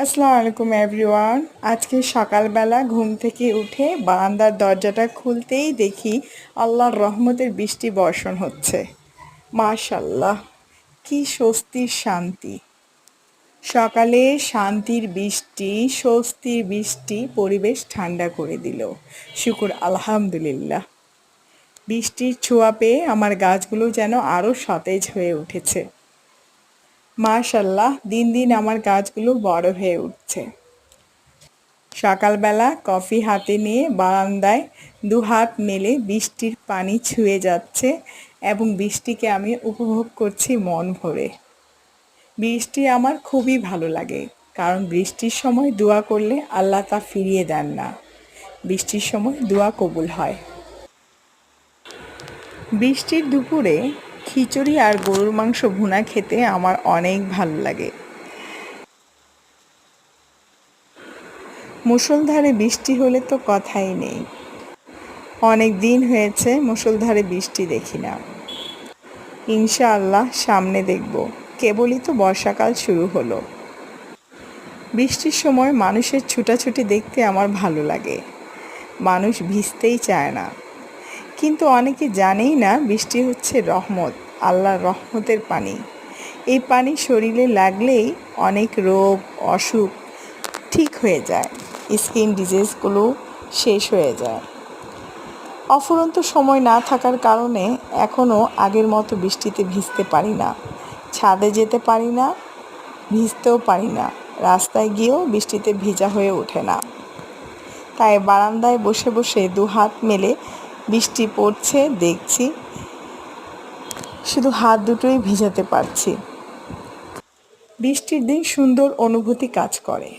আসসালামু আলাইকুম এভরিওয়ান। আজকে সকালবেলা ঘুম থেকে উঠে বারান্দার দরজাটা খুলতেই দেখি আল্লাহর রহমতের বৃষ্টি বর্ষণ হচ্ছে। মাশাল্লাহ, কি স্বস্তির শান্তি! সকালে শান্তির বৃষ্টি, স্বস্তির বৃষ্টি পরিবেশ ঠান্ডা করে দিল। শুকর আলহামদুলিল্লাহ। বৃষ্টির ছোঁয়া পেয়ে আমার গাছগুলো যেন আরও সতেজ হয়ে উঠেছে। মাশাল্লাহ, দিন দিন আমার গাছগুলো বড় হয়ে উঠছে। সকালবেলা কফি হাতে নিয়ে বারান্দায় দুহাত মেলে বৃষ্টির পানি ছুঁয়ে যাচ্ছে এবং বৃষ্টিকে আমি উপভোগ করছি মন ভরে। বৃষ্টি আমার খুবই ভালো লাগে, কারণ বৃষ্টির সময় দোয়া করলে আল্লাহ তা ফিরিয়ে দেন না। বৃষ্টির সময় দোয়া কবুল হয়। বৃষ্টির দুপুরে খিচুড়ি আর গরুর মাংস ভুনা খেতে আমার অনেক ভালো লাগে। মুষলধারে বৃষ্টি হলে তো কথাই নেই। অনেক দিন হয়েছে মুষলধারে বৃষ্টি দেখি না। ইনশাআল্লাহ সামনে দেখব। কেবলই তো বর্ষাকাল শুরু হলো। বৃষ্টির সময় মানুষের ছুটাছুটি দেখতে আমার ভালো লাগে। মানুষ ভিজতেই চায় না, কিন্তু অনেকে জানেই না বৃষ্টি হচ্ছে রহমত, আল্লাহর রহমতের পানি। এই পানি শরীরে লাগলেই অনেক রোগ অসুখ ঠিক হয়ে যায়, স্কিন ডিজিজগুলো শেষ হয়ে যায়। অফুরন্ত সময় না থাকার কারণে এখনও আগের মতো বৃষ্টিতে ভিজতে পারি না, ছাদে যেতে পারি না, ভিজতেও পারি না, রাস্তায় গিয়েও বৃষ্টিতে ভিজা হয়ে ওঠে না। তাই বারান্দায় বসে বসে দুহাত মেলে বৃষ্টি পড়ছে দেখছি, শুধু হাত দুটোই ভিজাতে পারছি। বৃষ্টির দিন সুন্দর অনুভূতি কাজ করে।